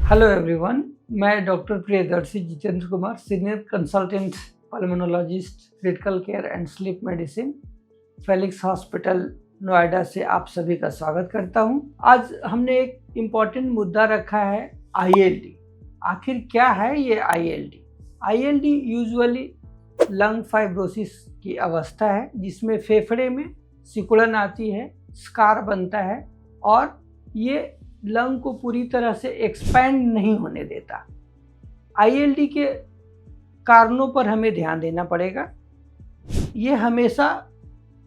Hello everyone, मैं doctor Priyadarshi Jitendra Kumar, senior consultant pulmonologist, critical care and sleep medicine, Felix hospital Noida से आप सभी का स्वागत करता हूं। आज हमने एक इम्पॉर्टेंट मुद्दा रखा है, आईएलडी। आखिर क्या है ये ILD? ILD usually lung fibrosis की अवस्था है जिसमें फेफड़े में सिकुड़न आती है, स्कार बनता है और ये लंग को पूरी तरह से एक्सपैंड नहीं होने देता। आईएलडी के कारणों पर हमें ध्यान देना पड़ेगा। ये हमेशा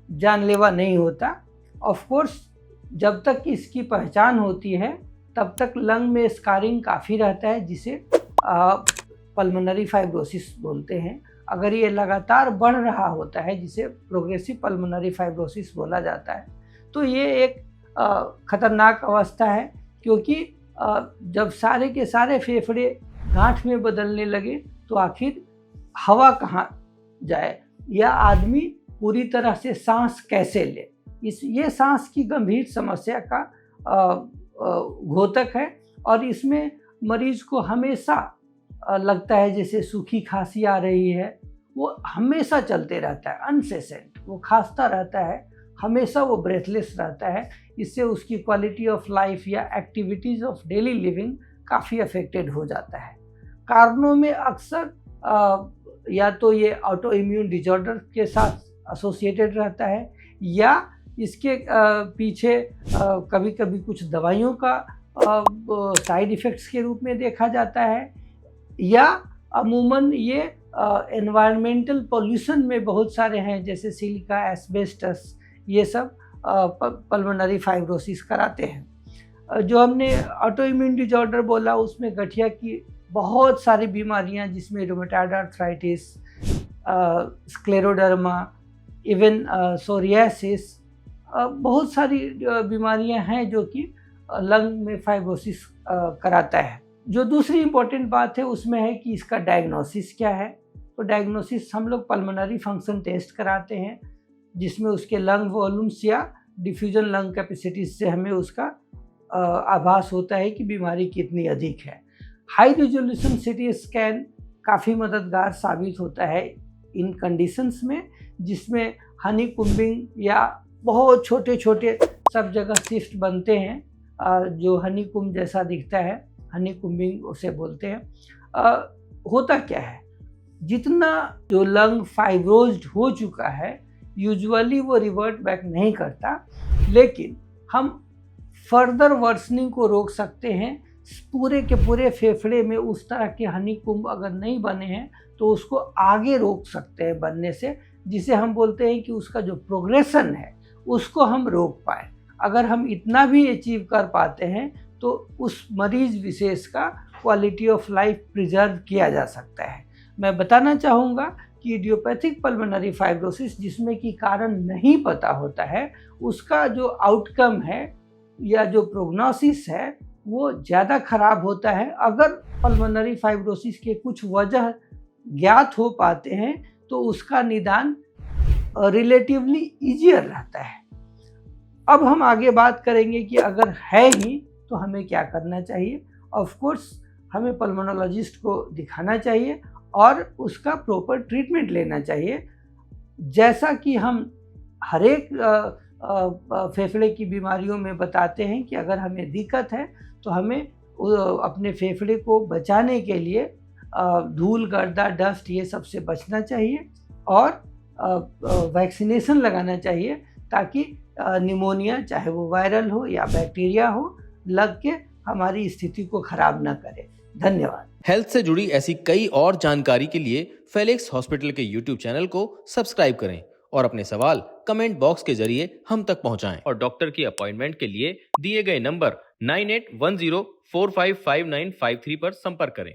जानलेवा नहीं होता। ऑफ कोर्स जब तक इसकी पहचान होती है तब तक लंग में स्कारिंग काफ़ी रहता है, जिसे पल्मोनरी फाइब्रोसिस बोलते हैं। अगर ये लगातार बढ़ रहा होता है, जिसे प्रोग्रेसिव पल्मोनरी फाइब्रोसिस बोला जाता है, तो ये एक खतरनाक अवस्था है, क्योंकि जब सारे के सारे फेफड़े गांठ में बदलने लगे तो आखिर हवा कहाँ जाए या आदमी पूरी तरह से सांस कैसे ले। ये सांस की गंभीर समस्या का घोतक है और इसमें मरीज को हमेशा लगता है जैसे सूखी खांसी आ रही है। वो हमेशा चलते रहता है, अनसेसेंट, वो खांसता रहता है, हमेशा वो ब्रेथलेस रहता है। इससे उसकी क्वालिटी ऑफ लाइफ या एक्टिविटीज़ ऑफ डेली लिविंग काफ़ी अफेक्टेड हो जाता है। कारणों में अक्सर या तो ये ऑटो इम्यून डिजॉर्डर के साथ एसोसिएटेड रहता है, या इसके पीछे कभी कभी कुछ दवाइयों का साइड इफ़ेक्ट्स के रूप में देखा जाता है, या अमूमन ये एनवायरमेंटल पोल्यूशन में बहुत सारे हैं, जैसे सिलिका, एस्बेस्टस, ये सब पल्मोनरी फाइब्रोसिस कराते हैं। जो हमने ऑटो इम्यून डिजॉर्डर बोला, उसमें गठिया की बहुत सारी बीमारियां, जिसमें rheumatoid arthritis, scleroderma, even psoriasis, बहुत सारी बीमारियां हैं जो कि लंग में फाइब्रोसिस कराता है। जो दूसरी इम्पोर्टेंट बात है उसमें है कि इसका डायग्नोसिस क्या है। तो डायग्नोसिस हम लोग पल्मोनरी फंक्शन टेस्ट कराते हैं, जिसमें उसके लंग वॉल्यूम्स या डिफ्यूजन लंग कैपेसिटीज से हमें उसका आभास होता है कि बीमारी कितनी अधिक है। हाई रिजोल्यूशन सीटी स्कैन काफ़ी मददगार साबित होता है इन कंडीशंस में, जिसमें हनी कुम्बिंग या बहुत छोटे छोटे सब जगह सिस्ट बनते हैं, जो हनी कुम्ब जैसा दिखता है, हनी कुम्बिंग उसे बोलते हैं। होता क्या है, जितना जो लंग फाइब्रोज्ड हो चुका है यूजुअली वो रिवर्ट बैक नहीं करता, लेकिन हम फर्दर वर्सनिंग को रोक सकते हैं। पूरे के पूरे फेफड़े में उस तरह के हनी कुम्ब अगर नहीं बने हैं तो उसको आगे रोक सकते हैं बनने से, जिसे हम बोलते हैं कि उसका जो प्रोग्रेशन है उसको हम रोक पाए। अगर हम इतना भी अचीव कर पाते हैं तो उस मरीज विशेष का क्वालिटी ऑफ लाइफ प्रिजर्व किया जा सकता है। मैं बताना चाहूँगा कि इडियोपैथिक पल्मोनरी फाइब्रोसिस, जिसमें कि कारण नहीं पता होता है, उसका जो आउटकम है या जो प्रोग्नोसिस है वो ज़्यादा खराब होता है। अगर पल्मोनरी फाइब्रोसिस के कुछ वजह ज्ञात हो पाते हैं तो उसका निदान रिलेटिवली ईजियर रहता है। अब हम आगे बात करेंगे कि अगर है ही तो हमें क्या करना चाहिए। ऑफ कोर्स हमें पल्मोनोलॉजिस्ट को दिखाना चाहिए और उसका प्रॉपर ट्रीटमेंट लेना चाहिए। जैसा कि हम हर एक फेफड़े की बीमारियों में बताते हैं कि अगर हमें दिक्कत है तो हमें अपने फेफड़े को बचाने के लिए धूल, गर्दा, डस्ट, ये सब से बचना चाहिए और वैक्सीनेशन लगाना चाहिए, ताकि निमोनिया, चाहे वो वायरल हो या बैक्टीरिया हो, लग के हमारी स्थिति को खराब ना करे। धन्यवाद। हेल्थ से जुड़ी ऐसी कई और जानकारी के लिए फेलिक्स हॉस्पिटल के YouTube चैनल को सब्सक्राइब करें और अपने सवाल कमेंट बॉक्स के जरिए हम तक पहुंचाएं। और डॉक्टर की अपॉइंटमेंट के लिए दिए गए नंबर 9810455953 पर संपर्क करें।